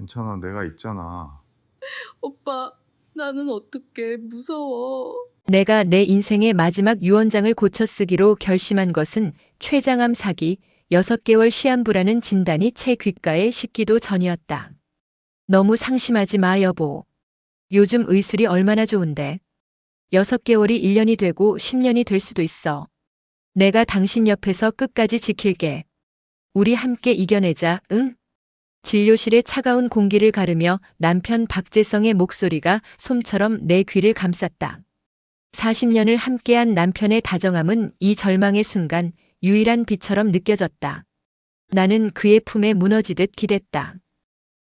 괜찮아, 내가 있잖아. 오빠, 나는 어떡해. 무서워. 내가 내 인생의 마지막 유언장을 고쳐 쓰기로 결심한 것은 췌장암 사기 6개월 시한부라는 진단이 채 귓가에 식기도 전이었다. 너무 상심하지 마, 여보. 요즘 의술이 얼마나 좋은데. 6개월이 1년이 되고 10년이 될 수도 있어. 내가 당신 옆에서 끝까지 지킬게. 우리 함께 이겨내자, 응? 진료실의 차가운 공기를 가르며 남편 박재성의 목소리가 솜처럼 내 귀를 감쌌다. 40년을 함께한 남편의 다정함은 이 절망의 순간 유일한 빛처럼 느껴졌다. 나는 그의 품에 무너지듯 기댔다.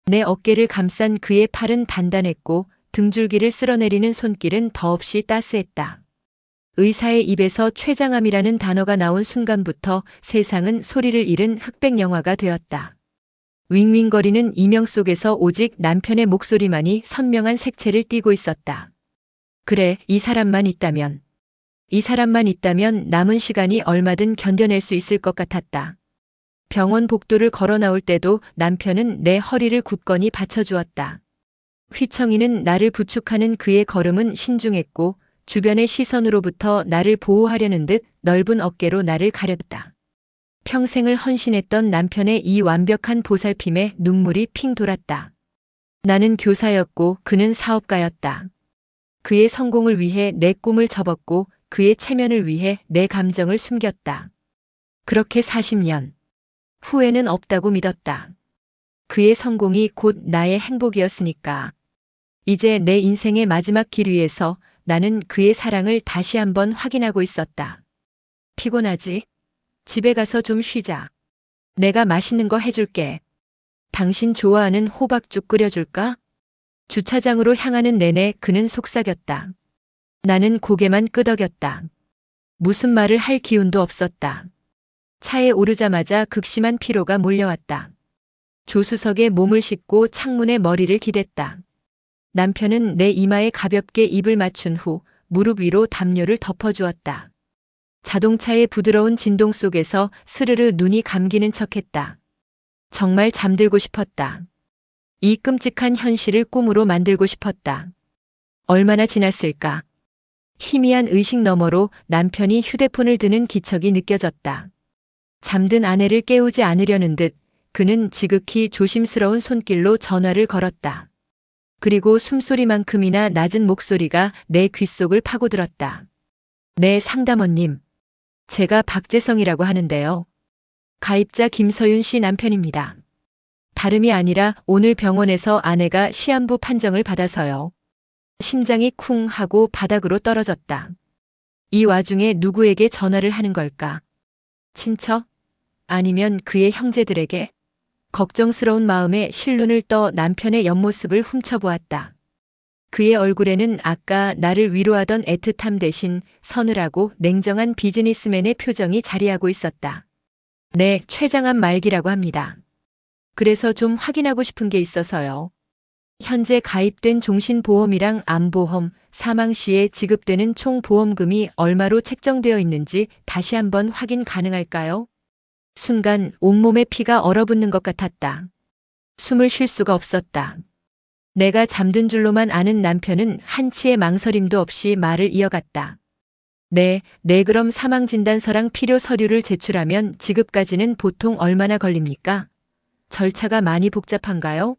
내 어깨를 감싼 그의 팔은 단단했고 등줄기를 쓸어내리는 손길은 더없이 따스했다. 의사의 입에서 췌장암이라는 단어가 나온 순간부터 세상은 소리를 잃은 흑백 영화가 되었다. 윙윙거리는 이명 속에서 오직 남편의 목소리만이 선명한 색채를 띠고 있었다. 그래, 이 사람만 있다면 남은 시간이 얼마든 견뎌낼 수 있을 것 같았다. 병원 복도를 걸어 나올 때도 남편은 내 허리를 굳건히 받쳐주었다. 휘청이는 나를 부축하는 그의 걸음은 신중했고 주변의 시선으로부터 나를 보호하려는 듯 넓은 어깨로 나를 가렸다. 평생을 헌신했던 남편의 이 완벽한 보살핌에 눈물이 핑 돌았다. 나는 교사였고 그는 사업가였다. 그의 성공을 위해 내 꿈을 접었고 그의 체면을 위해 내 감정을 숨겼다. 그렇게 40년. 후회는 없다고 믿었다. 그의 성공이 곧 나의 행복이었으니까. 이제 내 인생의 마지막 길 위에서 나는 그의 사랑을 다시 한번 확인하고 있었다. 피곤하지? 집에 가서 좀 쉬자. 내가 맛있는 거 해줄게. 당신 좋아하는 호박죽 끓여줄까? 주차장으로 향하는 내내 그는 속삭였다. 나는 고개만 끄덕였다. 무슨 말을 할 기운도 없었다. 차에 오르자마자 극심한 피로가 몰려왔다. 조수석에 몸을 싣고 창문에 머리를 기댔다. 남편은 내 이마에 가볍게 입을 맞춘 후 무릎 위로 담요를 덮어주었다. 자동차의 부드러운 진동 속에서 스르르 눈이 감기는 척했다. 정말 잠들고 싶었다. 이 끔찍한 현실을 꿈으로 만들고 싶었다. 얼마나 지났을까? 희미한 의식 너머로 남편이 휴대폰을 드는 기척이 느껴졌다. 잠든 아내를 깨우지 않으려는 듯 그는 지극히 조심스러운 손길로 전화를 걸었다. 그리고 숨소리만큼이나 낮은 목소리가 내 귓속을 파고들었다. 네, 상담원님. 제가 박재성이라고 하는데요. 가입자 김서윤 씨 남편입니다. 다름이 아니라 오늘 병원에서 아내가 시한부 판정을 받아서요. 심장이 쿵 하고 바닥으로 떨어졌다. 이 와중에 누구에게 전화를 하는 걸까? 친척? 아니면 그의 형제들에게? 걱정스러운 마음에 실눈을 떠 남편의 옆모습을 훔쳐보았다. 그의 얼굴에는 아까 나를 위로하던 애틋함 대신 서늘하고 냉정한 비즈니스맨의 표정이 자리하고 있었다. 네, 췌장암 말기라고 합니다. 그래서 좀 확인하고 싶은 게 있어서요. 현재 가입된 종신보험이랑 암보험, 사망 시에 지급되는 총 보험금이 얼마로 책정되어 있는지 다시 한번 확인 가능할까요? 순간 온몸에 피가 얼어붙는 것 같았다. 숨을 쉴 수가 없었다. 내가 잠든 줄로만 아는 남편은 한치의 망설임도 없이 말을 이어갔다. 네, 그럼 사망진단서랑 필요 서류를 제출하면 지급까지는 보통 얼마나 걸립니까? 절차가 많이 복잡한가요?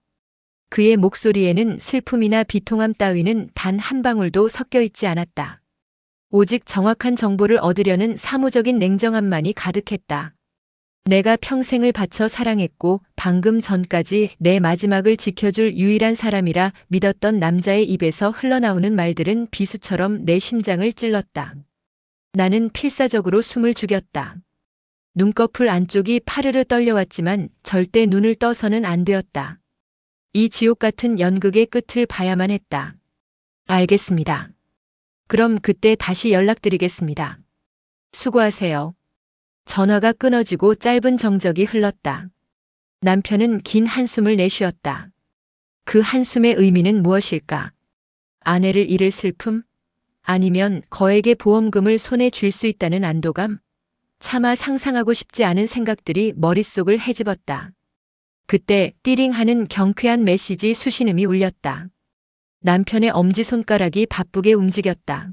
그의 목소리에는 슬픔이나 비통함 따위는 단 한 방울도 섞여 있지 않았다. 오직 정확한 정보를 얻으려는 사무적인 냉정함만이 가득했다. 내가 평생을 바쳐 사랑했고 방금 전까지 내 마지막을 지켜줄 유일한 사람이라 믿었던 남자의 입에서 흘러나오는 말들은 비수처럼 내 심장을 찔렀다. 나는 필사적으로 숨을 죽였다. 눈꺼풀 안쪽이 파르르 떨려왔지만 절대 눈을 떠서는 안 되었다. 이 지옥 같은 연극의 끝을 봐야만 했다. 알겠습니다. 그럼 그때 다시 연락드리겠습니다. 수고하세요. 전화가 끊어지고 짧은 정적이 흘렀다. 남편은 긴 한숨을 내쉬었다. 그 한숨의 의미는 무엇일까? 아내를 잃을 슬픔? 아니면 거액의 보험금을 손에 쥘 수 있다는 안도감? 차마 상상하고 싶지 않은 생각들이 머릿속을 헤집었다. 그때 띠링하는 경쾌한 메시지 수신음이 울렸다. 남편의 엄지손가락이 바쁘게 움직였다.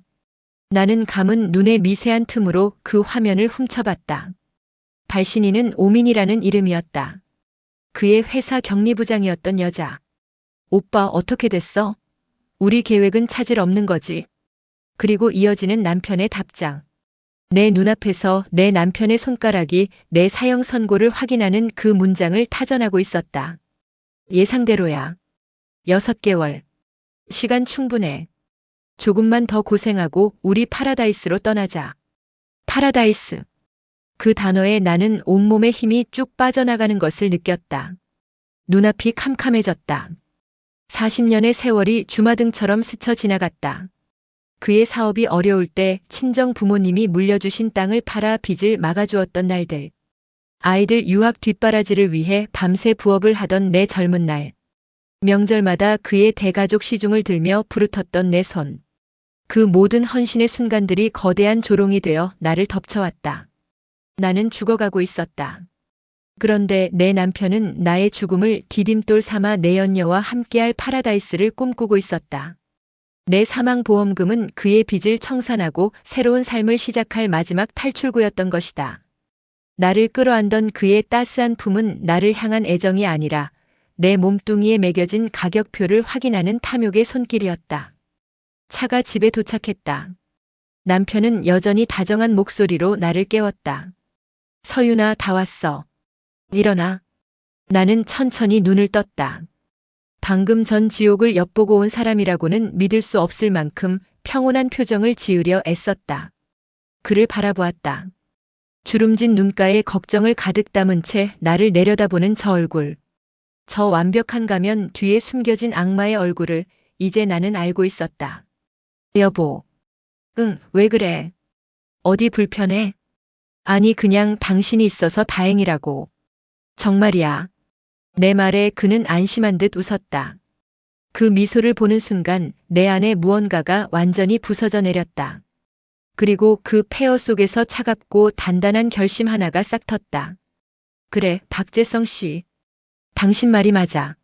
나는 감은 눈의 미세한 틈으로 그 화면을 훔쳐봤다. 발신인은 오민이라는 이름이었다. 그의 회사 격리부장이었던 여자. 오빠 어떻게 됐어? 우리 계획은 차질 없는 거지. 그리고 이어지는 남편의 답장. 내 눈앞에서 내 남편의 손가락이 내 사형 선고를 확인하는 그 문장을 타전하고 있었다. 예상대로야. 6개월. 시간 충분해. 조금만 더 고생하고 우리 파라다이스로 떠나자. 파라다이스. 그 단어에 나는 온몸의 힘이 쭉 빠져나가는 것을 느꼈다. 눈앞이 캄캄해졌다. 40년의 세월이 주마등처럼 스쳐 지나갔다. 그의 사업이 어려울 때 친정 부모님이 물려주신 땅을 팔아 빚을 막아주었던 날들. 아이들 유학 뒷바라지를 위해 밤새 부업을 하던 내 젊은 날. 명절마다 그의 대가족 시중을 들며 부르텄던 내 손. 그 모든 헌신의 순간들이 거대한 조롱이 되어 나를 덮쳐왔다. 나는 죽어가고 있었다. 그런데 내 남편은 나의 죽음을 디딤돌 삼아 내연녀와 함께할 파라다이스를 꿈꾸고 있었다. 내 사망보험금은 그의 빚을 청산하고 새로운 삶을 시작할 마지막 탈출구였던 것이다. 나를 끌어안던 그의 따스한 품은 나를 향한 애정이 아니라 내 몸뚱이에 매겨진 가격표를 확인하는 탐욕의 손길이었다. 차가 집에 도착했다. 남편은 여전히 다정한 목소리로 나를 깨웠다. 서윤아, 다 왔어. 일어나. 나는 천천히 눈을 떴다. 방금 전 지옥을 엿보고 온 사람이라고는 믿을 수 없을 만큼 평온한 표정을 지으려 애썼다. 그를 바라보았다. 주름진 눈가에 걱정을 가득 담은 채 나를 내려다보는 저 얼굴. 저 완벽한 가면 뒤에 숨겨진 악마의 얼굴을 이제 나는 알고 있었다. 여보. 응, 왜 그래? 어디 불편해? 아니, 그냥 당신이 있어서 다행이라고. 정말이야. 내 말에 그는 안심한 듯 웃었다. 그 미소를 보는 순간 내 안에 무언가가 완전히 부서져 내렸다. 그리고 그 폐허 속에서 차갑고 단단한 결심 하나가 싹 텄다. 그래, 박재성 씨. 당신 말이 맞아.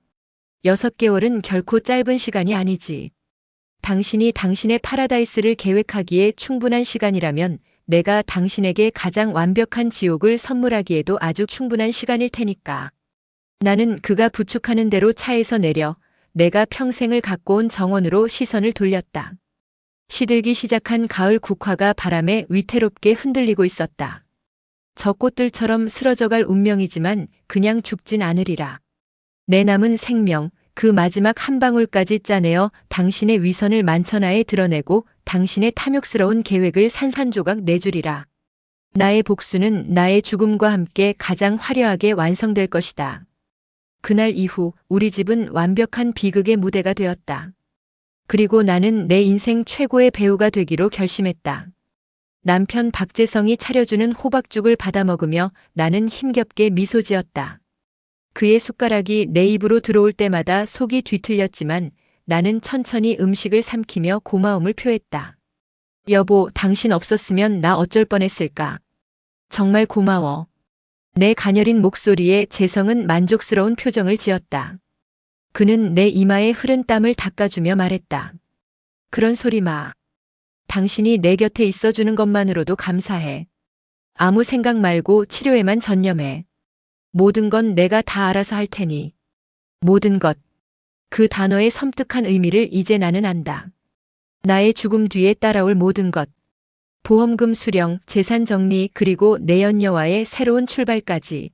6개월은 결코 짧은 시간이 아니지. 당신이 당신의 파라다이스를 계획하기에 충분한 시간이라면 내가 당신에게 가장 완벽한 지옥을 선물하기에도 아주 충분한 시간일 테니까. 나는 그가 부축하는 대로 차에서 내려 내가 평생을 갖고 온 정원으로 시선을 돌렸다. 시들기 시작한 가을 국화가 바람에 위태롭게 흔들리고 있었다. 저 꽃들처럼 쓰러져갈 운명이지만 그냥 죽진 않으리라. 내 남은 생명, 그 마지막 한 방울까지 짜내어 당신의 위선을 만천하에 드러내고 당신의 탐욕스러운 계획을 산산조각 내주리라. 나의 복수는 나의 죽음과 함께 가장 화려하게 완성될 것이다. 그날 이후 우리 집은 완벽한 비극의 무대가 되었다. 그리고 나는 내 인생 최고의 배우가 되기로 결심했다. 남편 박재성이 차려주는 호박죽을 받아먹으며 나는 힘겹게 미소 지었다. 그의 숟가락이 내 입으로 들어올 때마다 속이 뒤틀렸지만 나는 천천히 음식을 삼키며 고마움을 표했다. 여보, 당신 없었으면 나 어쩔 뻔했을까? 정말 고마워. 내 가녀린 목소리에 재성은 만족스러운 표정을 지었다. 그는 내 이마에 흐른 땀을 닦아주며 말했다. 그런 소리 마. 당신이 내 곁에 있어주는 것만으로도 감사해. 아무 생각 말고 치료에만 전념해. 모든 건 내가 다 알아서 할 테니. 모든 것. 그 단어의 섬뜩한 의미를 이제 나는 안다. 나의 죽음 뒤에 따라올 모든 것. 보험금 수령, 재산 정리, 그리고 내연녀와의 새로운 출발까지.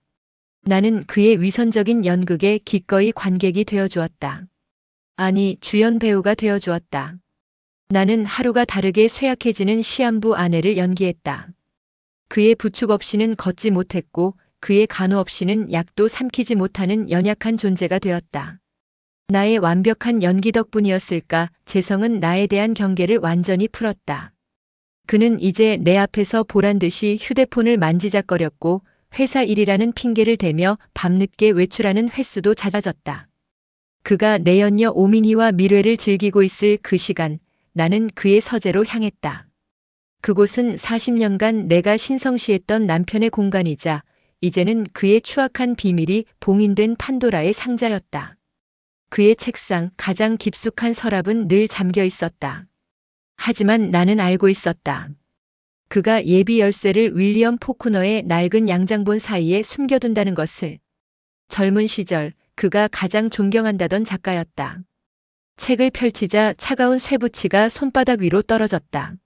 나는 그의 위선적인 연극에 기꺼이 관객이 되어주었다. 아니, 주연 배우가 되어주었다. 나는 하루가 다르게 쇠약해지는 시한부 아내를 연기했다. 그의 부축 없이는 걷지 못했고 그의 간호 없이는 약도 삼키지 못하는 연약한 존재가 되었다. 나의 완벽한 연기 덕분이었을까 재성은 나에 대한 경계를 완전히 풀었다. 그는 이제 내 앞에서 보란듯이 휴대폰을 만지작거렸고 회사 일이라는 핑계를 대며 밤늦게 외출하는 횟수도 잦아졌다. 그가 내연녀 오민희와 밀회를 즐기고 있을 그 시간 나는 그의 서재로 향했다. 그곳은 40년간 내가 신성시했던 남편의 공간이자 이제는 그의 추악한 비밀이 봉인된 판도라의 상자였다. 그의 책상 가장 깊숙한 서랍은 늘 잠겨 있었다. 하지만 나는 알고 있었다. 그가 예비 열쇠를 윌리엄 포크너의 낡은 양장본 사이에 숨겨둔다는 것을. 젊은 시절 그가 가장 존경한다던 작가였다. 책을 펼치자 차가운 쇠붙이가 손바닥 위로 떨어졌다.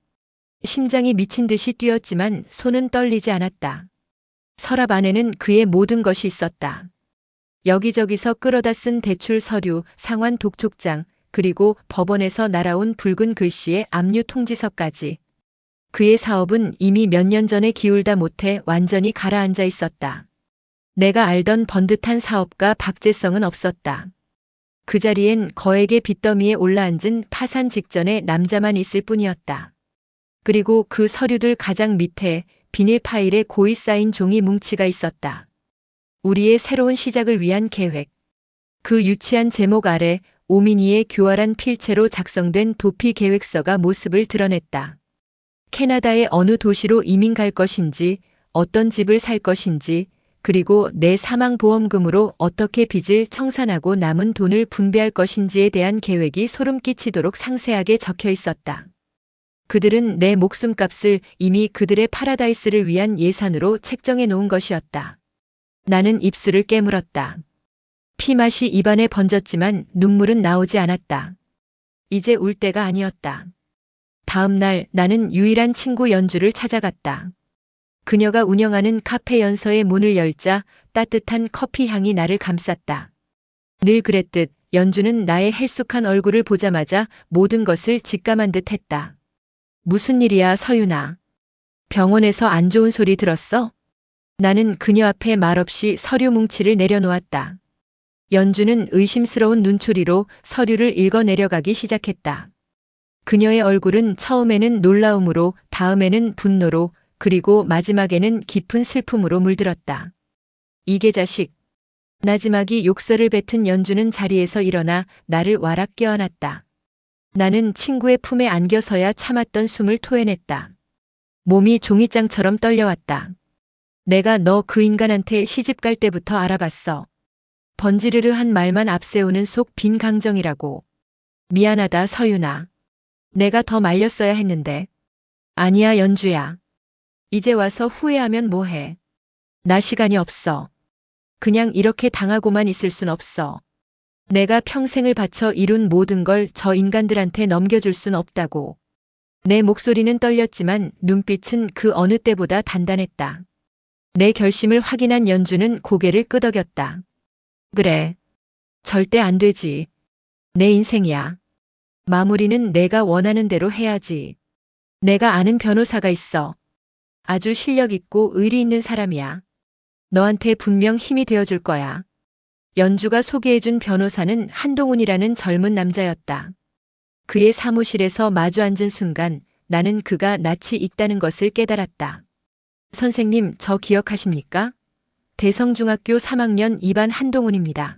심장이 미친 듯이 뛰었지만 손은 떨리지 않았다. 서랍 안에는 그의 모든 것이 있었다. 여기저기서 끌어다 쓴 대출 서류, 상환 독촉장, 그리고 법원에서 날아온 붉은 글씨의 압류 통지서까지. 그의 사업은 이미 몇 년 전에 기울다 못해 완전히 가라앉아 있었다. 내가 알던 번듯한 사업가 박재성은 없었다. 그 자리엔 거액의 빚더미에 올라앉은 파산 직전의 남자만 있을 뿐이었다. 그리고 그 서류들 가장 밑에 비닐 파일에 고이 쌓인 종이 뭉치가 있었다. 우리의 새로운 시작을 위한 계획. 그 유치한 제목 아래 오미니의 교활한 필체로 작성된 도피 계획서가 모습을 드러냈다. 캐나다의 어느 도시로 이민 갈 것인지, 어떤 집을 살 것인지, 그리고 내 사망보험금으로 어떻게 빚을 청산하고 남은 돈을 분배할 것인지에 대한 계획이 소름 끼치도록 상세하게 적혀 있었다. 그들은 내 목숨값을 이미 그들의 파라다이스를 위한 예산으로 책정해 놓은 것이었다. 나는 입술을 깨물었다. 피맛이 입안에 번졌지만 눈물은 나오지 않았다. 이제 울 때가 아니었다. 다음 날 나는 유일한 친구 연주를 찾아갔다. 그녀가 운영하는 카페 연서의 문을 열자 따뜻한 커피 향이 나를 감쌌다. 늘 그랬듯 연주는 나의 헬쑥한 얼굴을 보자마자 모든 것을 직감한 듯 했다. 무슨 일이야, 서윤아? 병원에서 안 좋은 소리 들었어? 나는 그녀 앞에 말없이 서류 뭉치를 내려놓았다. 연주는 의심스러운 눈초리로 서류를 읽어 내려가기 시작했다. 그녀의 얼굴은 처음에는 놀라움으로, 다음에는 분노로, 그리고 마지막에는 깊은 슬픔으로 물들었다. 이게 자식. 나지막이 욕설을 뱉은 연주는 자리에서 일어나 나를 와락 껴안았다. 나는 친구의 품에 안겨서야 참았던 숨을 토해냈다. 몸이 종이장처럼 떨려왔다. 내가 너 그 인간한테 시집 갈 때부터 알아봤어. 번지르르한 말만 앞세우는 속 빈 강정이라고. 미안하다, 서윤아. 내가 더 말렸어야 했는데. 아니야, 연주야. 이제 와서 후회하면 뭐해. 나 시간이 없어. 그냥 이렇게 당하고만 있을 순 없어. 내가 평생을 바쳐 이룬 모든 걸 저 인간들한테 넘겨줄 순 없다고. 내 목소리는 떨렸지만 눈빛은 그 어느 때보다 단단했다. 내 결심을 확인한 연주는 고개를 끄덕였다. 그래. 절대 안 되지. 내 인생이야. 마무리는 내가 원하는 대로 해야지. 내가 아는 변호사가 있어. 아주 실력 있고 의리 있는 사람이야. 너한테 분명 힘이 되어줄 거야. 연주가 소개해준 변호사는 한동훈이라는 젊은 남자였다. 그의 사무실에서 마주 앉은 순간 나는 그가 낯이 익다는 것을 깨달았다. 선생님, 저 기억하십니까? 대성중학교 3학년 2반 한동훈입니다.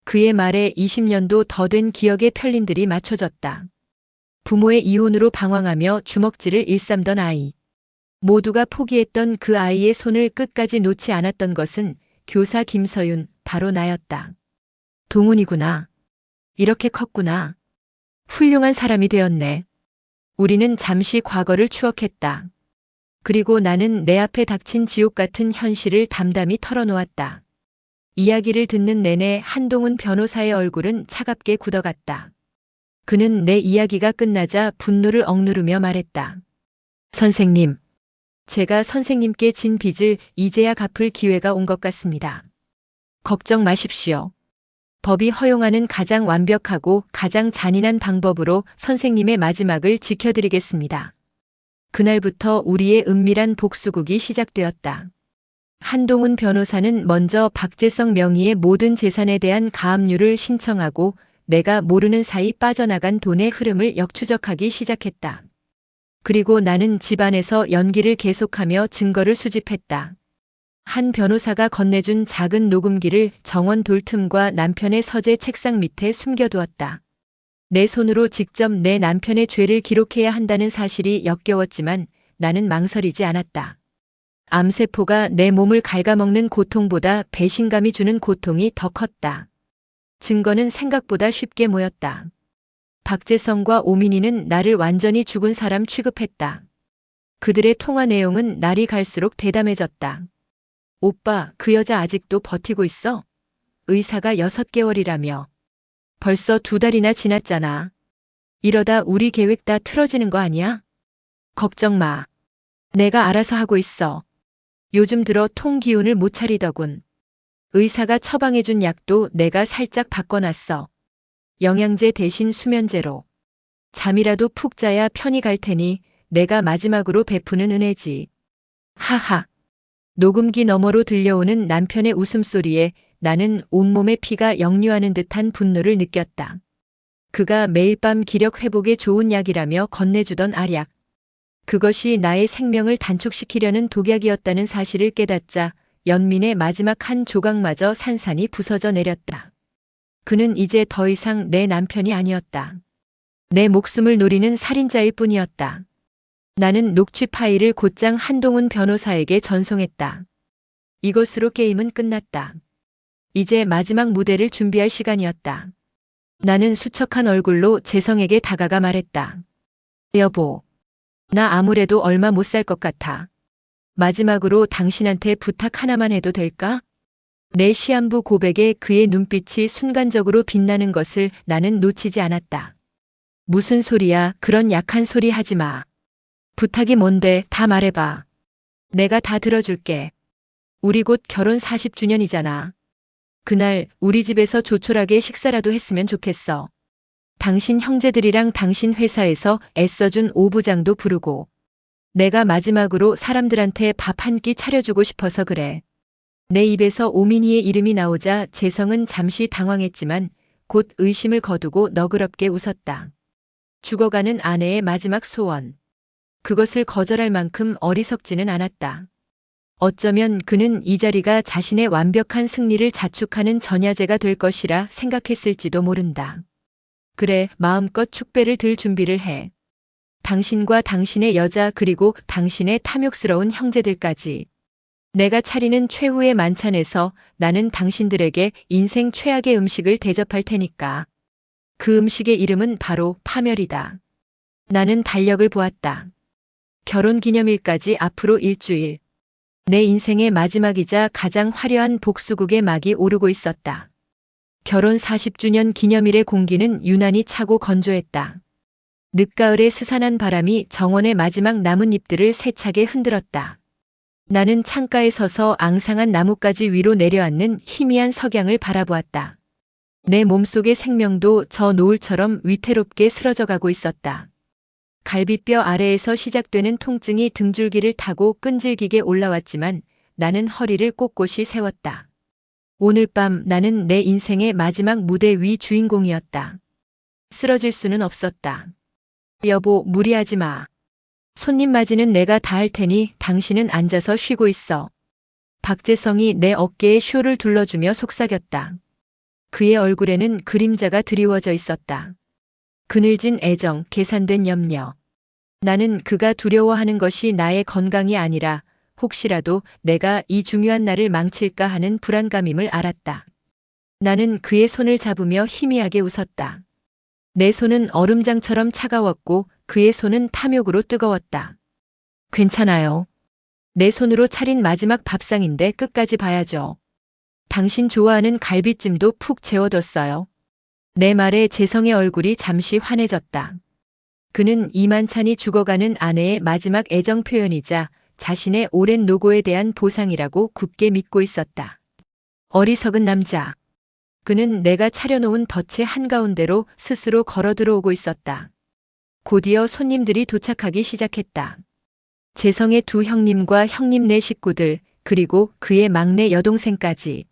그의 말에 20년도 더 된 기억의 편린들이 맞춰졌다. 부모의 이혼으로 방황하며 주먹질을 일삼던 아이. 모두가 포기했던 그 아이의 손을 끝까지 놓지 않았던 것은 교사 김서윤, 바로 나였다. 동훈이구나. 이렇게 컸구나. 훌륭한 사람이 되었네. 우리는 잠시 과거를 추억했다. 그리고 나는 내 앞에 닥친 지옥 같은 현실을 담담히 털어놓았다. 이야기를 듣는 내내 한동훈 변호사의 얼굴은 차갑게 굳어갔다. 그는 내 이야기가 끝나자 분노를 억누르며 말했다. 선생님, 제가 선생님께 진 빚을 이제야 갚을 기회가 온 것 같습니다. 걱정 마십시오. 법이 허용하는 가장 완벽하고 가장 잔인한 방법으로 선생님의 마지막을 지켜드리겠습니다. 그날부터 우리의 은밀한 복수극이 시작되었다. 한동훈 변호사는 먼저 박재성 명의의 모든 재산에 대한 가압류를 신청하고 내가 모르는 사이 빠져나간 돈의 흐름을 역추적하기 시작했다. 그리고 나는 집안에서 연기를 계속하며 증거를 수집했다. 한 변호사가 건네준 작은 녹음기를 정원 돌틈과 남편의 서재 책상 밑에 숨겨두었다. 내 손으로 직접 내 남편의 죄를 기록해야 한다는 사실이 역겨웠지만 나는 망설이지 않았다. 암세포가 내 몸을 갉아먹는 고통보다 배신감이 주는 고통이 더 컸다. 증거는 생각보다 쉽게 모였다. 박재성과 오민희는 나를 완전히 죽은 사람 취급했다. 그들의 통화 내용은 날이 갈수록 대담해졌다. 오빠, 그 여자 아직도 버티고 있어? 의사가 6개월이라며. 벌써 2달이나 지났잖아. 이러다 우리 계획 다 틀어지는 거 아니야? 걱정 마. 내가 알아서 하고 있어. 요즘 들어 통 기운을 못 차리더군. 의사가 처방해준 약도 내가 살짝 바꿔놨어. 영양제 대신 수면제로. 잠이라도 푹 자야 편히 갈 테니 내가 마지막으로 베푸는 은혜지. 하하. 녹음기 너머로 들려오는 남편의 웃음소리에 나는 온몸의 피가 역류하는 듯한 분노를 느꼈다. 그가 매일 밤 기력 회복에 좋은 약이라며 건네주던 알약. 그것이 나의 생명을 단축시키려는 독약이었다는 사실을 깨닫자 연민의 마지막 한 조각마저 산산이 부서져 내렸다. 그는 이제 더 이상 내 남편이 아니었다. 내 목숨을 노리는 살인자일 뿐이었다. 나는 녹취 파일을 곧장 한동훈 변호사에게 전송했다. 이것으로 게임은 끝났다. 이제 마지막 무대를 준비할 시간이었다. 나는 수척한 얼굴로 재성에게 다가가 말했다. 여보, 나 아무래도 얼마 못 살 것 같아. 마지막으로 당신한테 부탁 하나만 해도 될까? 내 시한부 고백에 그의 눈빛이 순간적으로 빛나는 것을 나는 놓치지 않았다. 무슨 소리야, 그런 약한 소리 하지 마. 부탁이 뭔데, 다 말해봐. 내가 다 들어줄게. 우리 곧 결혼 40주년이잖아. 그날 우리 집에서 조촐하게 식사라도 했으면 좋겠어. 당신 형제들이랑 당신 회사에서 애써준 오부장도 부르고. 내가 마지막으로 사람들한테 밥 한 끼 차려주고 싶어서 그래. 내 입에서 오민희의 이름이 나오자 재성은 잠시 당황했지만 곧 의심을 거두고 너그럽게 웃었다. 죽어가는 아내의 마지막 소원. 그것을 거절할 만큼 어리석지는 않았다. 어쩌면 그는 이 자리가 자신의 완벽한 승리를 자축하는 전야제가 될 것이라 생각했을지도 모른다. 그래, 마음껏 축배를 들 준비를 해. 당신과 당신의 여자 그리고 당신의 탐욕스러운 형제들까지. 내가 차리는 최후의 만찬에서 나는 당신들에게 인생 최악의 음식을 대접할 테니까. 그 음식의 이름은 바로 파멸이다. 나는 달력을 보았다. 결혼기념일까지 앞으로 일주일. 내 인생의 마지막이자 가장 화려한 복수극의 막이 오르고 있었다. 결혼 40주년 기념일의 공기는 유난히 차고 건조했다. 늦가을의 스산한 바람이 정원의 마지막 나뭇잎들을 세차게 흔들었다. 나는 창가에 서서 앙상한 나뭇가지 위로 내려앉는 희미한 석양을 바라보았다. 내 몸속의 생명도 저 노을처럼 위태롭게 쓰러져가고 있었다. 갈비뼈 아래에서 시작되는 통증이 등줄기를 타고 끈질기게 올라왔지만 나는 허리를 꼿꼿이 세웠다. 오늘 밤 나는 내 인생의 마지막 무대 위 주인공이었다. 쓰러질 수는 없었다. 여보, 무리하지 마. 손님 맞이는 내가 다 할 테니 당신은 앉아서 쉬고 있어. 박재성이 내 어깨에 쇼를 둘러주며 속삭였다. 그의 얼굴에는 그림자가 드리워져 있었다. 그늘진 애정, 계산된 염려. 나는 그가 두려워하는 것이 나의 건강이 아니라 혹시라도 내가 이 중요한 날을 망칠까 하는 불안감임을 알았다. 나는 그의 손을 잡으며 희미하게 웃었다. 내 손은 얼음장처럼 차가웠고 그의 손은 탐욕으로 뜨거웠다. 괜찮아요. 내 손으로 차린 마지막 밥상인데 끝까지 봐야죠. 당신 좋아하는 갈비찜도 푹 재워뒀어요. 내 말에 재성의 얼굴이 잠시 환해졌다. 그는 이만찬이 죽어가는 아내의 마지막 애정 표현이자 자신의 오랜 노고에 대한 보상이라고 굳게 믿고 있었다. 어리석은 남자. 그는 내가 차려놓은 덫의 한가운데로 스스로 걸어 들어오고 있었다. 곧이어 손님들이 도착하기 시작했다. 재성의 두 형님과 형님 네 식구들, 그리고 그의 막내 여동생까지.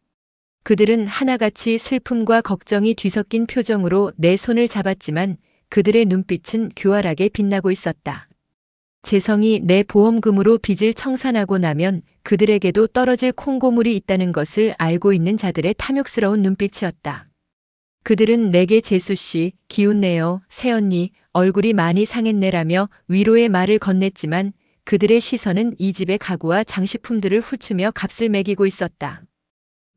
그들은 하나같이 슬픔과 걱정이 뒤섞인 표정으로 내 손을 잡았지만 그들의 눈빛은 교활하게 빛나고 있었다. 재성이 내 보험금으로 빚을 청산하고 나면 그들에게도 떨어질 콩고물이 있다는 것을 알고 있는 자들의 탐욕스러운 눈빛이었다. 그들은 내게 재수씨, 기운내요, 새언니, 얼굴이 많이 상했네라며 위로의 말을 건넸지만 그들의 시선은 이 집의 가구와 장식품들을 훑으며 값을 매기고 있었다.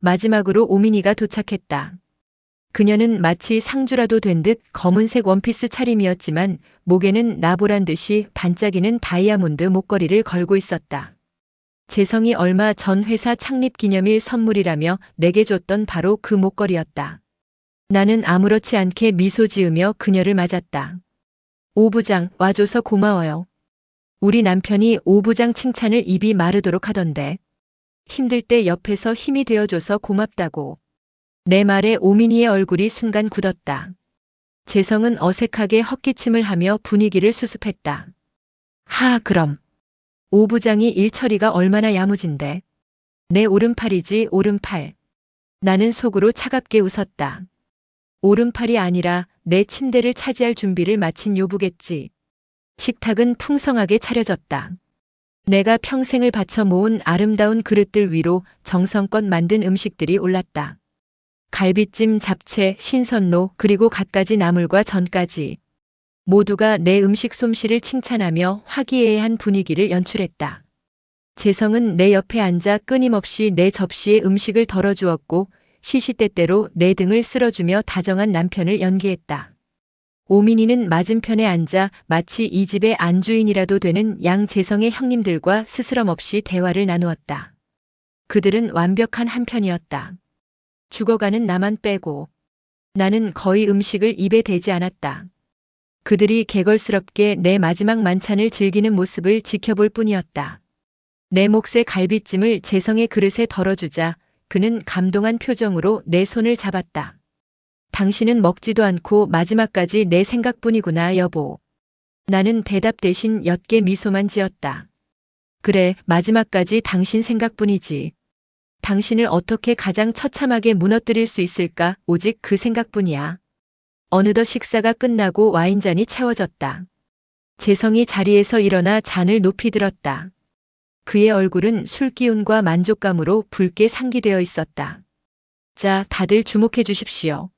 마지막으로 오민이가 도착했다. 그녀는 마치 상주라도 된 듯 검은색 원피스 차림이었지만 목에는 나보란 듯이 반짝이는 다이아몬드 목걸이를 걸고 있었다. 재성이 얼마 전 회사 창립 기념일 선물이라며 내게 줬던 바로 그 목걸이였다. 나는 아무렇지 않게 미소 지으며 그녀를 맞았다. 오 부장, 와줘서 고마워요. 우리 남편이 오 부장 칭찬을 입이 마르도록 하던데. 힘들 때 옆에서 힘이 되어줘서 고맙다고. 내 말에 오민이의 얼굴이 순간 굳었다. 재성은 어색하게 헛기침을 하며 분위기를 수습했다. 하, 그럼. 오 부장이 일 처리가 얼마나 야무진데. 내 오른팔이지, 오른팔. 나는 속으로 차갑게 웃었다. 오른팔이 아니라 내 침대를 차지할 준비를 마친 요부겠지. 식탁은 풍성하게 차려졌다. 내가 평생을 바쳐 모은 아름다운 그릇들 위로 정성껏 만든 음식들이 올랐다. 갈비찜, 잡채, 신선로, 그리고 갖가지 나물과 전까지. 모두가 내 음식 솜씨를 칭찬하며 화기애애한 분위기를 연출했다. 재성은 내 옆에 앉아 끊임없이 내 접시에 음식을 덜어주었고 시시때때로 내 등을 쓸어주며 다정한 남편을 연기했다. 오민이는 맞은편에 앉아 마치 이 집의 안주인이라도 되는 양재성의 형님들과 스스럼 없이 대화를 나누었다. 그들은 완벽한 한편이었다. 죽어가는 나만 빼고. 나는 거의 음식을 입에 대지 않았다. 그들이 개걸스럽게 내 마지막 만찬을 즐기는 모습을 지켜볼 뿐이었다. 내 몫의 갈비찜을 재성의 그릇에 덜어주자 그는 감동한 표정으로 내 손을 잡았다. 당신은 먹지도 않고 마지막까지 내 생각뿐이구나, 여보. 나는 대답 대신 옅게 미소만 지었다. 그래, 마지막까지 당신 생각뿐이지. 당신을 어떻게 가장 처참하게 무너뜨릴 수 있을까, 오직 그 생각뿐이야. 어느덧 식사가 끝나고 와인잔이 채워졌다. 재성이 자리에서 일어나 잔을 높이 들었다. 그의 얼굴은 술기운과 만족감으로 붉게 상기되어 있었다. 자, 다들 주목해 주십시오.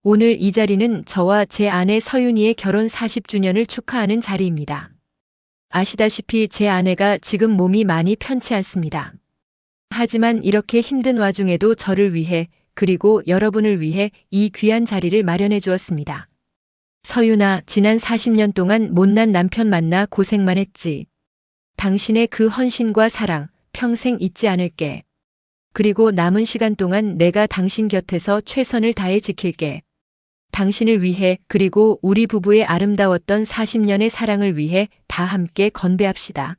오늘 이 자리는 저와 제 아내 서윤이의 결혼 40주년을 축하하는 자리입니다. 아시다시피 제 아내가 지금 몸이 많이 편치 않습니다. 하지만 이렇게 힘든 와중에도 저를 위해 그리고 여러분을 위해 이 귀한 자리를 마련해 주었습니다. 서윤아, 지난 40년 동안 못난 남편 만나 고생만 했지. 당신의 그 헌신과 사랑 평생 잊지 않을게. 그리고 남은 시간 동안 내가 당신 곁에서 최선을 다해 지킬게. 당신을 위해 그리고 우리 부부의 아름다웠던 40년의 사랑을 위해 다 함께 건배합시다.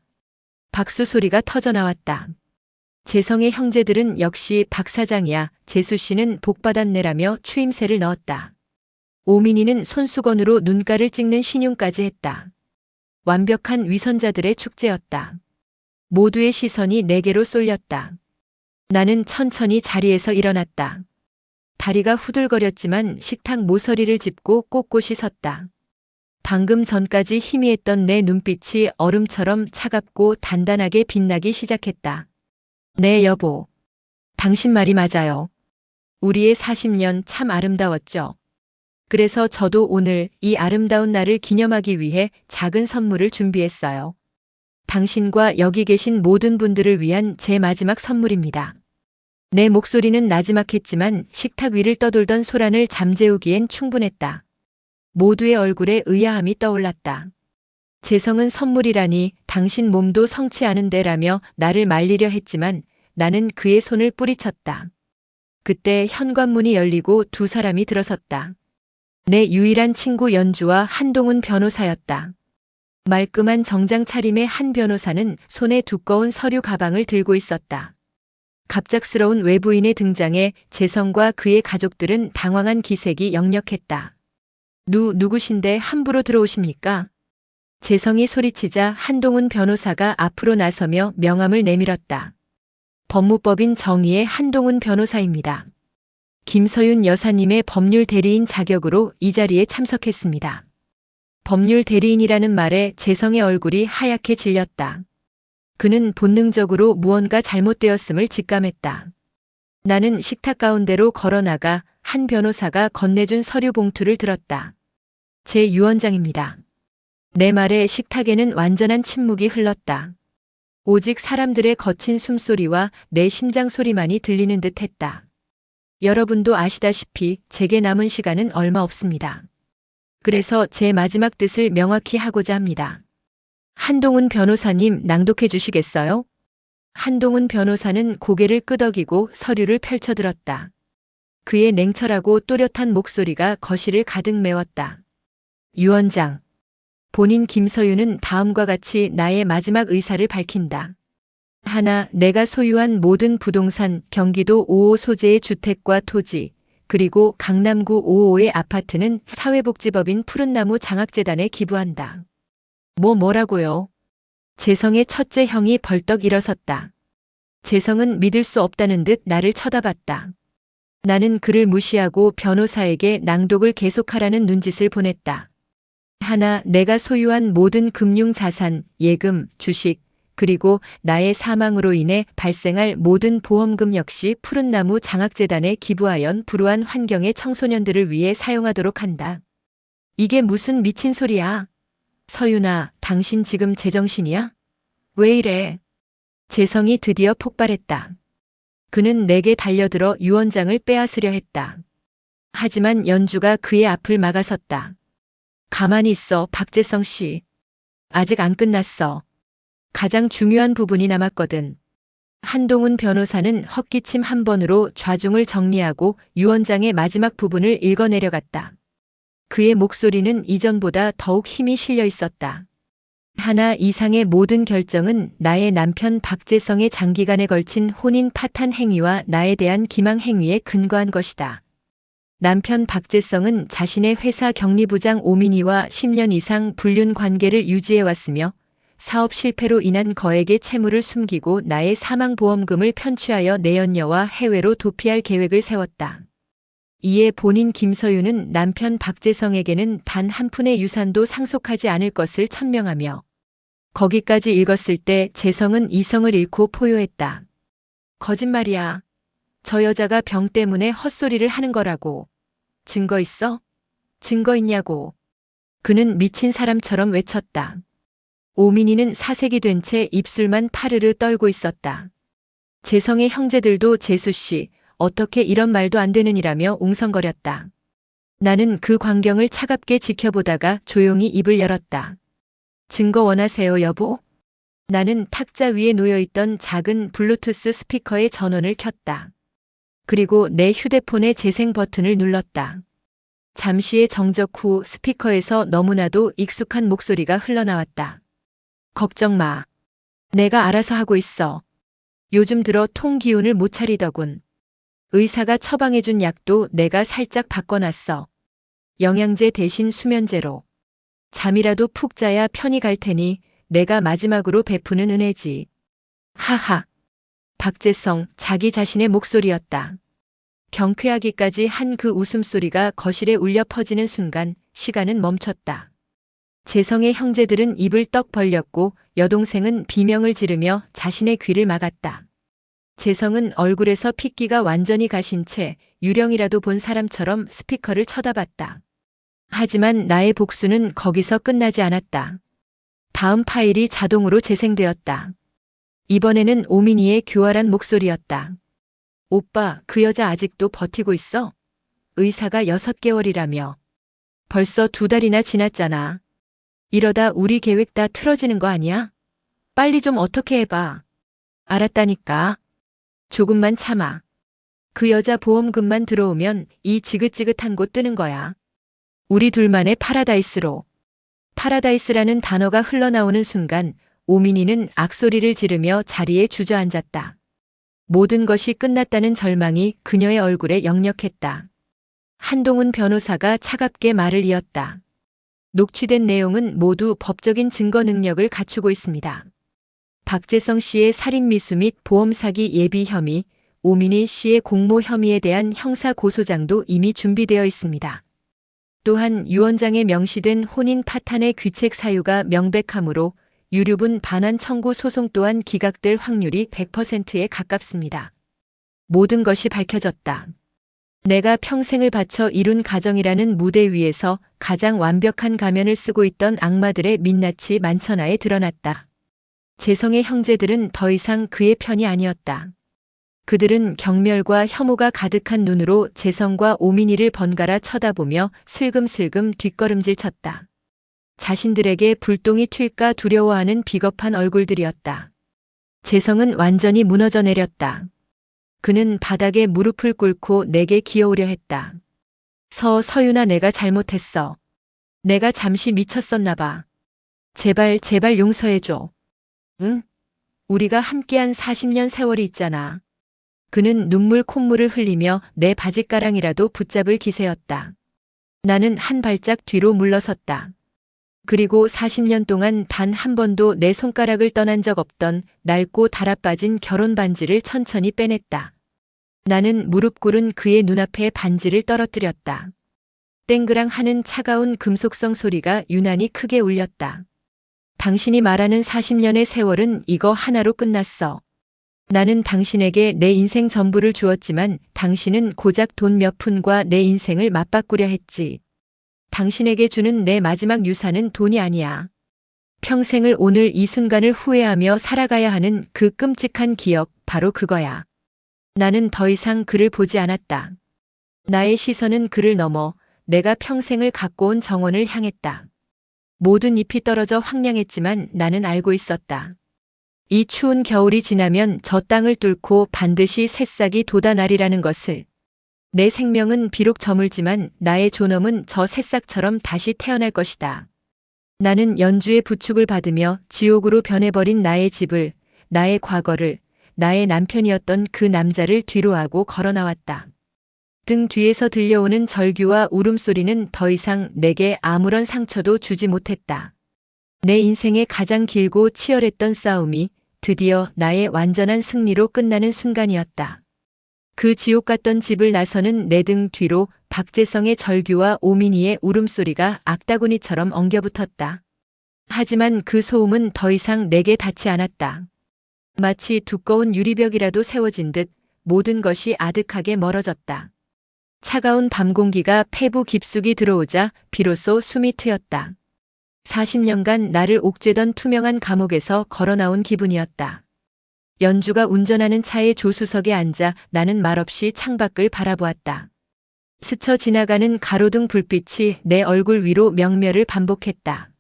박수 소리가 터져 나왔다. 재성의 형제들은 역시 박 사장이야. 재수 씨는 복 받았네라며 추임새를 넣었다. 오민이는 손수건으로 눈가를 찍는 신용까지 했다. 완벽한 위선자들의 축제였다. 모두의 시선이 내게로 쏠렸다. 나는 천천히 자리에서 일어났다. 다리가 후들거렸지만 식탁 모서리를 짚고 꼿꼿이 섰다. 방금 전까지 희미했던 내 눈빛이 얼음처럼 차갑고 단단하게 빛나기 시작했다. 네, 여보. 당신 말이 맞아요. 우리의 40년 참 아름다웠죠. 그래서 저도 오늘 이 아름다운 날을 기념하기 위해 작은 선물을 준비했어요. 당신과 여기 계신 모든 분들을 위한 제 마지막 선물입니다. 내 목소리는 나지막했지만 식탁 위를 떠돌던 소란을 잠재우기엔 충분했다. 모두의 얼굴에 의아함이 떠올랐다. 재성은 선물이라니 당신 몸도 성치 않은데라며 나를 말리려 했지만 나는 그의 손을 뿌리쳤다. 그때 현관문이 열리고 두 사람이 들어섰다. 내 유일한 친구 연주와 한동훈 변호사였다. 말끔한 정장 차림의 한 변호사는 손에 두꺼운 서류 가방을 들고 있었다. 갑작스러운 외부인의 등장에 재성과 그의 가족들은 당황한 기색이 역력했다. 누구신데 함부로 들어오십니까? 재성이 소리치자 한동훈 변호사가 앞으로 나서며 명함을 내밀었다. 법무법인 정의의 한동훈 변호사입니다. 김서윤 여사님의 법률 대리인 자격으로 이 자리에 참석했습니다. 법률 대리인이라는 말에 재성의 얼굴이 하얗게 질렸다. 그는 본능적으로 무언가 잘못되었음을 직감했다. 나는 식탁 가운데로 걸어나가 한 변호사가 건네준 서류 봉투를 들었다. 제 유언장입니다. 내 말에 식탁에는 완전한 침묵이 흘렀다. 오직 사람들의 거친 숨소리와 내 심장 소리만이 들리는 듯 했다. 여러분도 아시다시피 제게 남은 시간은 얼마 없습니다. 그래서 제 마지막 뜻을 명확히 하고자 합니다. 한동훈 변호사님, 낭독해 주시겠어요? 한동훈 변호사는 고개를 끄덕이고 서류를 펼쳐들었다. 그의 냉철하고 또렷한 목소리가 거실을 가득 메웠다. 유원장, 본인 김서윤은 다음과 같이 나의 마지막 의사를 밝힌다. 하나, 내가 소유한 모든 부동산, 경기도 5호 소재의 주택과 토지, 그리고 강남구 5호의 아파트는 사회복지법인 푸른나무 장학재단에 기부한다. 뭐라고요? 재성의 첫째 형이 벌떡 일어섰다. 재성은 믿을 수 없다는 듯 나를 쳐다봤다. 나는 그를 무시하고 변호사에게 낭독을 계속하라는 눈짓을 보냈다. 하나, 내가 소유한 모든 금융자산, 예금, 주식, 그리고 나의 사망으로 인해 발생할 모든 보험금 역시 푸른나무 장학재단에 기부하여 불우한 환경의 청소년들을 위해 사용하도록 한다. 이게 무슨 미친 소리야? 서윤아, 당신 지금 제정신이야? 왜 이래? 재성이 드디어 폭발했다. 그는 내게 달려들어 유원장을 빼앗으려 했다. 하지만 연주가 그의 앞을 막아섰다. 가만히 있어, 박재성 씨. 아직 안 끝났어. 가장 중요한 부분이 남았거든. 한동훈 변호사는 헛기침 한 번으로 좌중을 정리하고 유원장의 마지막 부분을 읽어내려갔다. 그의 목소리는 이전보다 더욱 힘이 실려 있었다. 하나 이상의 모든 결정은 나의 남편 박재성의 장기간에 걸친 혼인 파탄 행위와 나에 대한 기망 행위에 근거한 것이다. 남편 박재성은 자신의 회사 격리부장 오민희와 10년 이상 불륜 관계를 유지해왔으며 사업 실패로 인한 거액의 채무를 숨기고 나의 사망보험금을 편취하여 내연녀와 해외로 도피할 계획을 세웠다. 이에 본인 김서윤은 남편 박재성에게는 단 한 푼의 유산도 상속하지 않을 것을 천명하며 거기까지 읽었을 때 재성은 이성을 잃고 포효했다. 거짓말이야. 저 여자가 병 때문에 헛소리를 하는 거라고. 증거 있어? 증거 있냐고. 그는 미친 사람처럼 외쳤다. 오민희는 사색이 된 채 입술만 파르르 떨고 있었다. 재성의 형제들도 재수씨, 어떻게 이런 말도 안 되느니라며 웅성거렸다. 나는 그 광경을 차갑게 지켜보다가 조용히 입을 열었다. 증거 원하세요, 여보? 나는 탁자 위에 놓여있던 작은 블루투스 스피커의 전원을 켰다. 그리고 내 휴대폰의 재생 버튼을 눌렀다. 잠시의 정적 후 스피커에서 너무나도 익숙한 목소리가 흘러나왔다. 걱정 마. 내가 알아서 하고 있어. 요즘 들어 통 기운을 못 차리더군. 의사가 처방해준 약도 내가 살짝 바꿔놨어. 영양제 대신 수면제로. 잠이라도 푹 자야 편히 갈 테니 내가 마지막으로 베푸는 은혜지. 하하. 박재성, 자기 자신의 목소리였다. 경쾌하기까지 한 그 웃음소리가 거실에 울려 퍼지는 순간 시간은 멈췄다. 재성의 형제들은 입을 떡 벌렸고 여동생은 비명을 지르며 자신의 귀를 막았다. 재성은 얼굴에서 핏기가 완전히 가신 채 유령이라도 본 사람처럼 스피커를 쳐다봤다. 하지만 나의 복수는 거기서 끝나지 않았다. 다음 파일이 자동으로 재생되었다. 이번에는 오민희의 교활한 목소리였다. 오빠, 그 여자 아직도 버티고 있어? 의사가 6개월이라며. 벌써 2달이나 지났잖아. 이러다 우리 계획 다 틀어지는 거 아니야? 빨리 좀 어떻게 해봐. 알았다니까. 조금만 참아. 그 여자 보험금만 들어오면 이 지긋지긋한 곳 뜨는 거야. 우리 둘만의 파라다이스로. 파라다이스라는 단어가 흘러나오는 순간 오민희는 악소리를 지르며 자리에 주저앉았다. 모든 것이 끝났다는 절망이 그녀의 얼굴에 역력했다. 한동훈 변호사가 차갑게 말을 이었다. 녹취된 내용은 모두 법적인 증거 능력을 갖추고 있습니다. 박재성 씨의 살인미수 및 보험사기 예비 혐의, 오민희 씨의 공모 혐의에 대한 형사 고소장도 이미 준비되어 있습니다. 또한 유원장에 명시된 혼인 파탄의 귀책 사유가 명백하므로 유류분 반환 청구 소송 또한 기각될 확률이 100%에 가깝습니다. 모든 것이 밝혀졌다. 내가 평생을 바쳐 이룬 가정이라는 무대 위에서 가장 완벽한 가면을 쓰고 있던 악마들의 민낯이 만천하에 드러났다. 재성의 형제들은 더 이상 그의 편이 아니었다. 그들은 경멸과 혐오가 가득한 눈으로 재성과 오민이를 번갈아 쳐다보며 슬금슬금 뒷걸음질 쳤다. 자신들에게 불똥이 튈까 두려워하는 비겁한 얼굴들이었다. 재성은 완전히 무너져 내렸다. 그는 바닥에 무릎을 꿇고 내게 기어오려 했다. 서유나, 내가 잘못했어. 내가 잠시 미쳤었나 봐. 제발 용서해줘. 응? 우리가 함께한 40년 세월이 있잖아. 그는 눈물 콧물을 흘리며 내 바짓가랑이라도 붙잡을 기세였다. 나는 한 발짝 뒤로 물러섰다. 그리고 40년 동안 단 한 번도 내 손가락을 떠난 적 없던 낡고 달아빠진 결혼 반지를 천천히 빼냈다. 나는 무릎 꿇은 그의 눈앞에 반지를 떨어뜨렸다. 땡그랑 하는 차가운 금속성 소리가 유난히 크게 울렸다. 당신이 말하는 40년의 세월은 이거 하나로 끝났어. 나는 당신에게 내 인생 전부를 주었지만 당신은 고작 돈 몇 푼과 내 인생을 맞바꾸려 했지. 당신에게 주는 내 마지막 유산은 돈이 아니야. 평생을 오늘 이 순간을 후회하며 살아가야 하는 그 끔찍한 기억, 바로 그거야. 나는 더 이상 그를 보지 않았다. 나의 시선은 그를 넘어 내가 평생을 갖고 온 정원을 향했다. 모든 잎이 떨어져 황량했지만 나는 알고 있었다. 이 추운 겨울이 지나면 저 땅을 뚫고 반드시 새싹이 돋아나리라는 것을. 내 생명은 비록 저물지만 나의 존엄은 저 새싹처럼 다시 태어날 것이다. 나는 연주의 부축을 받으며 지옥으로 변해버린 나의 집을, 나의 과거를, 나의 남편이었던 그 남자를 뒤로하고 걸어나왔다. 등 뒤에서 들려오는 절규와 울음소리는 더 이상 내게 아무런 상처도 주지 못했다. 내 인생의 가장 길고 치열했던 싸움이 드디어 나의 완전한 승리로 끝나는 순간이었다. 그 지옥 같던 집을 나서는 내 등 뒤로 박재성의 절규와 오민이의 울음소리가 악다구니처럼 엉겨붙었다. 하지만 그 소음은 더 이상 내게 닿지 않았다. 마치 두꺼운 유리벽이라도 세워진 듯 모든 것이 아득하게 멀어졌다. 차가운 밤 공기가 폐부 깊숙이 들어오자 비로소 숨이 트였다. 40년간 나를 옥죄던 투명한 감옥에서 걸어나온 기분이었다. 연주가 운전하는 차의 조수석에 앉아 나는 말없이 창밖을 바라보았다. 스쳐 지나가는 가로등 불빛이 내 얼굴 위로 명멸을 반복했다.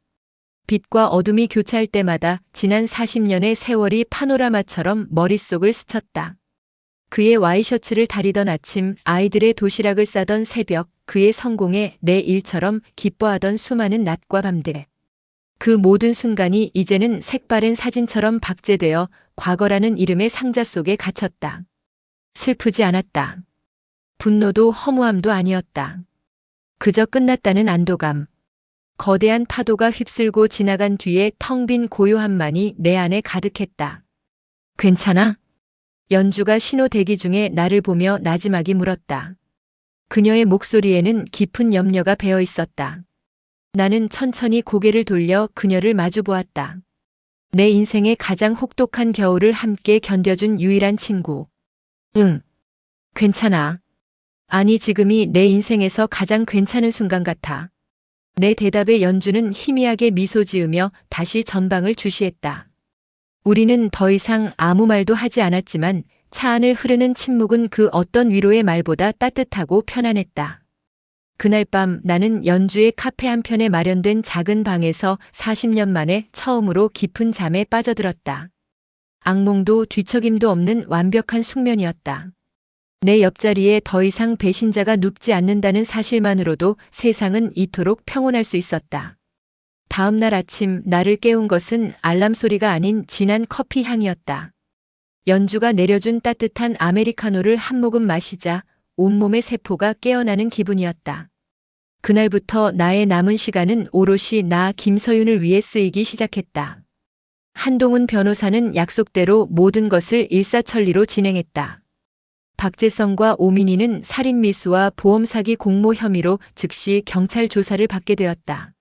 빛과 어둠이 교차할 때마다 지난 40년의 세월이 파노라마처럼 머릿속을 스쳤다. 그의 와이셔츠를 다리던 아침, 아이들의 도시락을 싸던 새벽, 그의 성공에 내 일처럼 기뻐하던 수많은 낮과 밤들. 그 모든 순간이 이제는 색바랜 사진처럼 박제되어 과거라는 이름의 상자 속에 갇혔다. 슬프지 않았다. 분노도 허무함도 아니었다. 그저 끝났다는 안도감. 거대한 파도가 휩쓸고 지나간 뒤에 텅 빈 고요함만이 내 안에 가득했다. 괜찮아? 연주가 신호 대기 중에 나를 보며 나지막이 물었다. 그녀의 목소리에는 깊은 염려가 배어 있었다. 나는 천천히 고개를 돌려 그녀를 마주 보았다. 내 인생의 가장 혹독한 겨울을 함께 견뎌준 유일한 친구. 응. 괜찮아. 아니, 지금이 내 인생에서 가장 괜찮은 순간 같아. 내 대답에 연주는 희미하게 미소 지으며 다시 전방을 주시했다. 우리는 더 이상 아무 말도 하지 않았지만 차 안을 흐르는 침묵은 그 어떤 위로의 말보다 따뜻하고 편안했다. 그날 밤 나는 연주의 카페 한편에 마련된 작은 방에서 40년 만에 처음으로 깊은 잠에 빠져들었다. 악몽도 뒤척임도 없는 완벽한 숙면이었다. 내 옆자리에 더 이상 배신자가 눕지 않는다는 사실만으로도 세상은 이토록 평온할 수 있었다. 다음 날 아침 나를 깨운 것은 알람 소리가 아닌 진한 커피 향이었다. 연주가 내려준 따뜻한 아메리카노를 한 모금 마시자 온몸의 세포가 깨어나는 기분이었다. 그날부터 나의 남은 시간은 오롯이 나 김서윤을 위해 쓰이기 시작했다. 한동훈 변호사는 약속대로 모든 것을 일사천리로 진행했다. 박재성과 오민희는 살인미수와 보험사기 공모 혐의로 즉시 경찰 조사를 받게 되었다.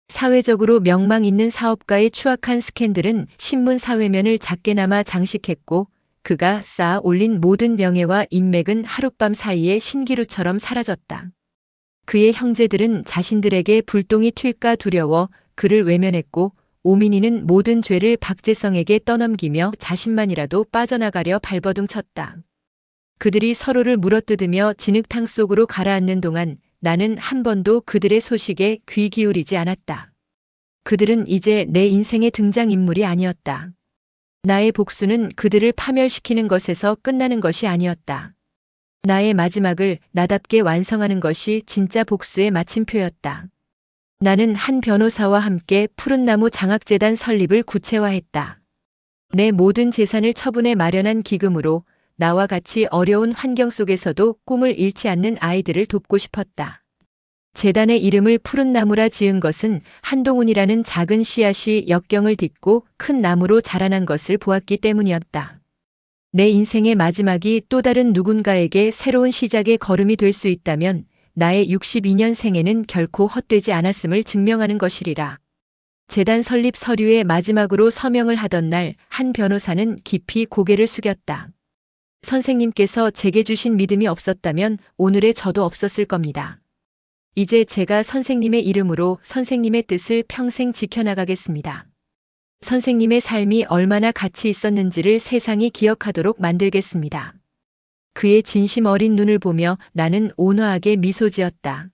사회적으로 명망 있는 사업가의 추악한 스캔들은 신문 사회면을 작게나마 장식했고 그가 쌓아 올린 모든 명예와 인맥은 하룻밤 사이에 신기루처럼 사라졌다. 그의 형제들은 자신들에게 불똥이 튈까 두려워 그를 외면했고 오민이는 모든 죄를 박재성에게 떠넘기며 자신만이라도 빠져나가려 발버둥쳤다. 그들이 서로를 물어뜯으며 진흙탕 속으로 가라앉는 동안 나는 한 번도 그들의 소식에 귀 기울이지 않았다. 그들은 이제 내 인생의 등장인물이 아니었다. 나의 복수는 그들을 파멸시키는 것에서 끝나는 것이 아니었다. 나의 마지막을 나답게 완성하는 것이 진짜 복수의 마침표였다. 나는 한 변호사와 함께 푸른나무 장학재단 설립을 구체화했다. 내 모든 재산을 처분해 마련한 기금으로 나와 같이 어려운 환경 속에서도 꿈을 잃지 않는 아이들을 돕고 싶었다. 재단의 이름을 푸른나무라 지은 것은 한동훈이라는 작은 씨앗이 역경을 딛고 큰 나무로 자라난 것을 보았기 때문이었다. 내 인생의 마지막이 또 다른 누군가에게 새로운 시작의 걸음이 될 수 있다면 나의 62년 생애는 결코 헛되지 않았음을 증명하는 것이리라. 재단 설립 서류에 마지막으로 서명을 하던 날 한 변호사는 깊이 고개를 숙였다. 선생님께서 제게 주신 믿음이 없었다면 오늘의 저도 없었을 겁니다. 이제 제가 선생님의 이름으로 선생님의 뜻을 평생 지켜나가겠습니다. 선생님의 삶이 얼마나 가치 있었는지를 세상이 기억하도록 만들겠습니다. 그의 진심 어린 눈을 보며 나는 온화하게 미소 지었다.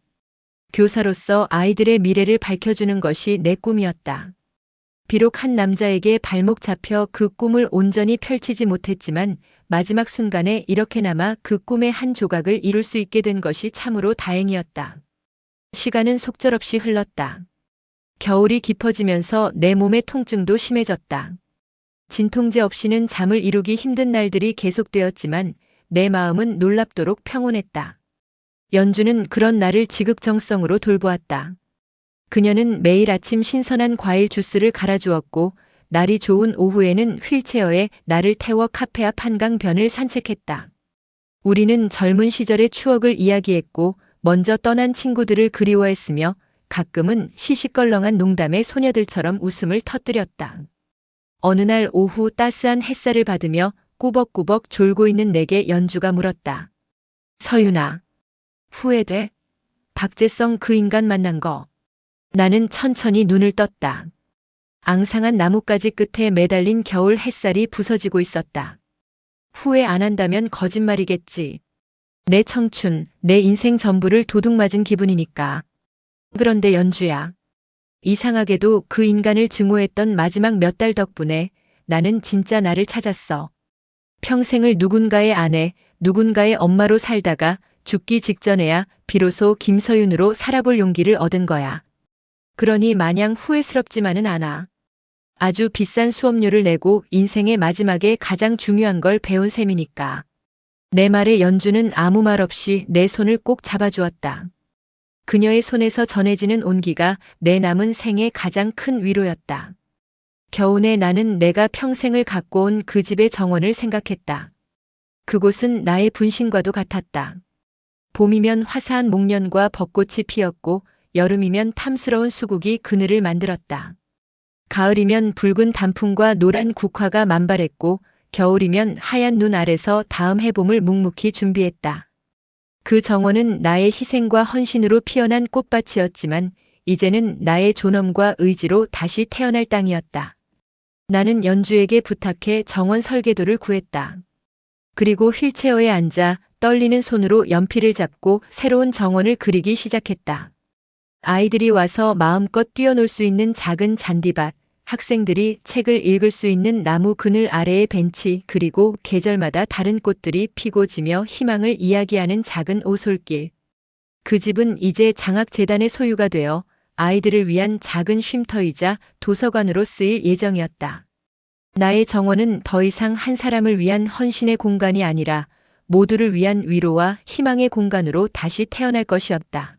교사로서 아이들의 미래를 밝혀주는 것이 내 꿈이었다. 비록 한 남자에게 발목 잡혀 그 꿈을 온전히 펼치지 못했지만 마지막 순간에 이렇게나마 그 꿈의 한 조각을 이룰 수 있게 된 것이 참으로 다행이었다. 시간은 속절없이 흘렀다. 겨울이 깊어지면서 내 몸의 통증도 심해졌다. 진통제 없이는 잠을 이루기 힘든 날들이 계속되었지만 내 마음은 놀랍도록 평온했다. 연주는 그런 나를 지극정성으로 돌보았다. 그녀는 매일 아침 신선한 과일 주스를 갈아주었고 날이 좋은 오후에는 휠체어에 나를 태워 카페 앞 한강변을 산책했다. 우리는 젊은 시절의 추억을 이야기했고 먼저 떠난 친구들을 그리워했으며 가끔은 시시껄렁한 농담에 소녀들처럼 웃음을 터뜨렸다. 어느 날 오후 따스한 햇살을 받으며 꾸벅꾸벅 졸고 있는 내게 연주가 물었다. 서윤아, 후회돼? 박재성 그 인간 만난 거. 나는 천천히 눈을 떴다. 앙상한 나뭇가지 끝에 매달린 겨울 햇살이 부서지고 있었다. 후회 안 한다면 거짓말이겠지. 내 청춘, 내 인생 전부를 도둑맞은 기분이니까. 그런데 연주야. 이상하게도 그 인간을 증오했던 마지막 몇 달 덕분에 나는 진짜 나를 찾았어. 평생을 누군가의 아내, 누군가의 엄마로 살다가 죽기 직전에야 비로소 김서윤으로 살아볼 용기를 얻은 거야. 그러니 마냥 후회스럽지만은 않아. 아주 비싼 수업료를 내고 인생의 마지막에 가장 중요한 걸 배운 셈이니까. 내 말에 연주는 아무 말 없이 내 손을 꼭 잡아주었다. 그녀의 손에서 전해지는 온기가 내 남은 생의 가장 큰 위로였다. 겨우내 나는 내가 평생을 갖고 온 그 집의 정원을 생각했다. 그곳은 나의 분신과도 같았다. 봄이면 화사한 목련과 벚꽃이 피었고 여름이면 탐스러운 수국이 그늘을 만들었다. 가을이면 붉은 단풍과 노란 국화가 만발했고 겨울이면 하얀 눈 아래서 다음 해봄을 묵묵히 준비했다. 그 정원은 나의 희생과 헌신으로 피어난 꽃밭이었지만 이제는 나의 존엄과 의지로 다시 태어날 땅이었다. 나는 연주에게 부탁해 정원 설계도를 구했다. 그리고 휠체어에 앉아 떨리는 손으로 연필을 잡고 새로운 정원을 그리기 시작했다. 아이들이 와서 마음껏 뛰어놀 수 있는 작은 잔디밭, 학생들이 책을 읽을 수 있는 나무 그늘 아래의 벤치, 그리고 계절마다 다른 꽃들이 피고 지며 희망을 이야기하는 작은 오솔길. 그 집은 이제 장학재단의 소유가 되어 아이들을 위한 작은 쉼터이자 도서관으로 쓰일 예정이었다. 나의 정원은 더 이상 한 사람을 위한 헌신의 공간이 아니라 모두를 위한 위로와 희망의 공간으로 다시 태어날 것이었다.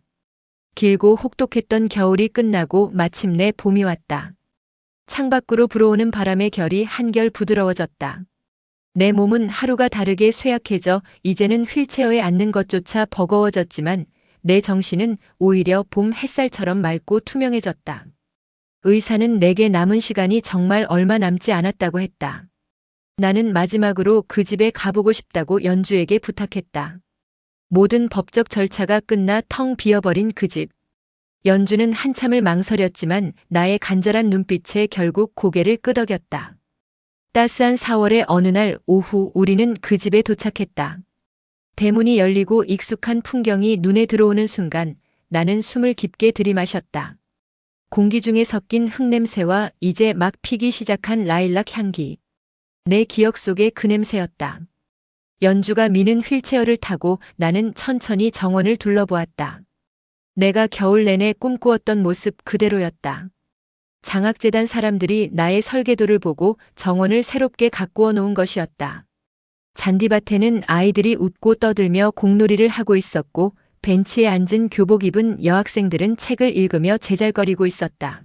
길고 혹독했던 겨울이 끝나고 마침내 봄이 왔다. 창밖으로 불어오는 바람의 결이 한결 부드러워졌다. 내 몸은 하루가 다르게 쇠약해져 이제는 휠체어에 앉는 것조차 버거워졌지만 내 정신은 오히려 봄 햇살처럼 맑고 투명해졌다. 의사는 내게 남은 시간이 정말 얼마 남지 않았다고 했다. 나는 마지막으로 그 집에 가보고 싶다고 연주에게 부탁했다. 모든 법적 절차가 끝나 텅 비어버린 그 집. 연주는 한참을 망설였지만 나의 간절한 눈빛에 결국 고개를 끄덕였다. 따스한 4월의 어느 날 오후 우리는 그 집에 도착했다. 대문이 열리고 익숙한 풍경이 눈에 들어오는 순간 나는 숨을 깊게 들이마셨다. 공기 중에 섞인 흙냄새와 이제 막 피기 시작한 라일락 향기. 내 기억 속의 그 냄새였다. 연주가 미는 휠체어를 타고 나는 천천히 정원을 둘러보았다. 내가 겨울 내내 꿈꾸었던 모습 그대로였다. 장학재단 사람들이 나의 설계도를 보고 정원을 새롭게 가꾸어 놓은 것이었다. 잔디밭에는 아이들이 웃고 떠들며 공놀이를 하고 있었고 벤치에 앉은 교복 입은 여학생들은 책을 읽으며 제잘거리고 있었다.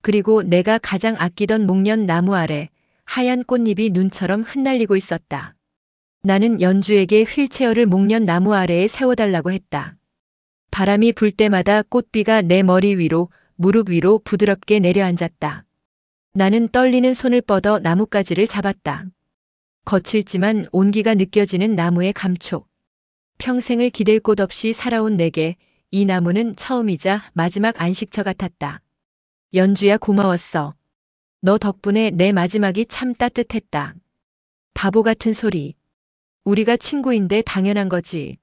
그리고 내가 가장 아끼던 목련 나무 아래 하얀 꽃잎이 눈처럼 흩날리고 있었다. 나는 연주에게 휠체어를 목련 나무 아래에 세워달라고 했다. 바람이 불 때마다 꽃비가 내 머리 위로, 무릎 위로 부드럽게 내려앉았다. 나는 떨리는 손을 뻗어 나뭇가지를 잡았다. 거칠지만 온기가 느껴지는 나무의 감촉. 평생을 기댈 곳 없이 살아온 내게 이 나무는 처음이자 마지막 안식처 같았다. 연주야 고마웠어. 너 덕분에 내 마지막이 참 따뜻했다. 바보 같은 소리. 우리가 친구인데 당연한 거지.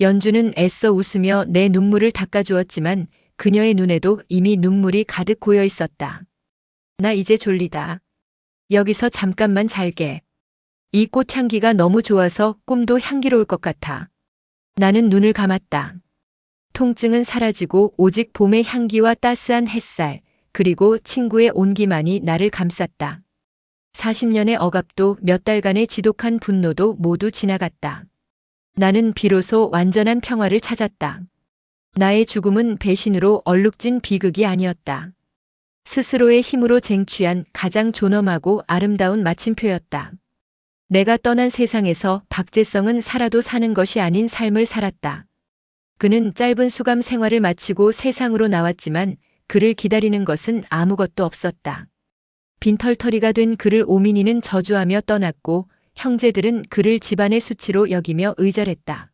연주는 애써 웃으며 내 눈물을 닦아주었지만 그녀의 눈에도 이미 눈물이 가득 고여 있었다. 나 이제 졸리다. 여기서 잠깐만 잘게. 이 꽃향기가 너무 좋아서 꿈도 향기로울 것 같아. 나는 눈을 감았다. 통증은 사라지고 오직 봄의 향기와 따스한 햇살, 그리고 친구의 온기만이 나를 감쌌다. 40년의 억압도 몇 달간의 지독한 분노도 모두 지나갔다. 나는 비로소 완전한 평화를 찾았다. 나의 죽음은 배신으로 얼룩진 비극이 아니었다. 스스로의 힘으로 쟁취한 가장 존엄하고 아름다운 마침표였다. 내가 떠난 세상에서 박재성은 살아도 사는 것이 아닌 삶을 살았다. 그는 짧은 수감 생활을 마치고 세상으로 나왔지만 그를 기다리는 것은 아무것도 없었다. 빈털터리가 된 그를 오민이는 저주하며 떠났고 형제들은 그를 집안의 수치로 여기며 의절했다.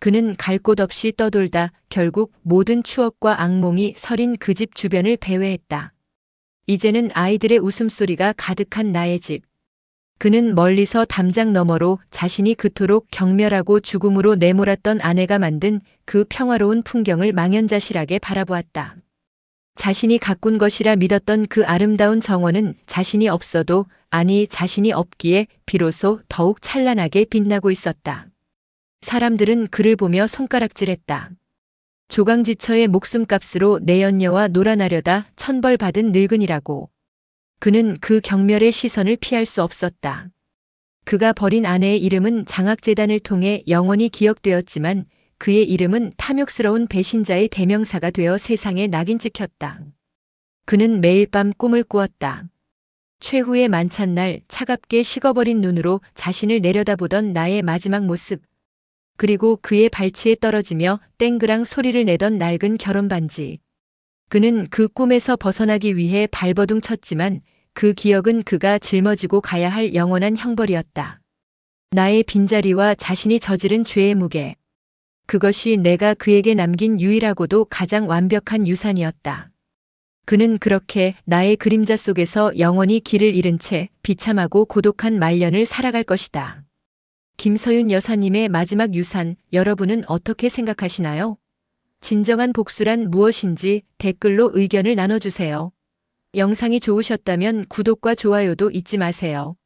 그는 갈 곳 없이 떠돌다 결국 모든 추억과 악몽이 서린 그 집 주변을 배회했다. 이제는 아이들의 웃음소리가 가득한 나의 집. 그는 멀리서 담장 너머로 자신이 그토록 경멸하고 죽음으로 내몰았던 아내가 만든 그 평화로운 풍경을 망연자실하게 바라보았다. 자신이 가꾼 것이라 믿었던 그 아름다운 정원은 자신이 없어도, 아니 자신이 없기에 비로소 더욱 찬란하게 빛나고 있었다. 사람들은 그를 보며 손가락질했다. 조강지처의 목숨값으로 내 연녀와 놀아나려다 천벌받은 늙은이라고. 그는 그 경멸의 시선을 피할 수 없었다. 그가 버린 아내의 이름은 장학재단을 통해 영원히 기억되었지만 그의 이름은 탐욕스러운 배신자의 대명사가 되어 세상에 낙인 찍혔다. 그는 매일 밤 꿈을 꾸었다. 최후의 만찬날 차갑게 식어버린 눈으로 자신을 내려다보던 나의 마지막 모습. 그리고 그의 발치에 떨어지며 땡그랑 소리를 내던 낡은 결혼반지. 그는 그 꿈에서 벗어나기 위해 발버둥 쳤지만 그 기억은 그가 짊어지고 가야 할 영원한 형벌이었다. 나의 빈자리와 자신이 저지른 죄의 무게. 그것이 내가 그에게 남긴 유일하고도 가장 완벽한 유산이었다. 그는 그렇게 나의 그림자 속에서 영원히 길을 잃은 채 비참하고 고독한 말년을 살아갈 것이다. 김서윤 여사님의 마지막 유산, 여러분은 어떻게 생각하시나요? 진정한 복수란 무엇인지 댓글로 의견을 나눠주세요. 영상이 좋으셨다면 구독과 좋아요도 잊지 마세요.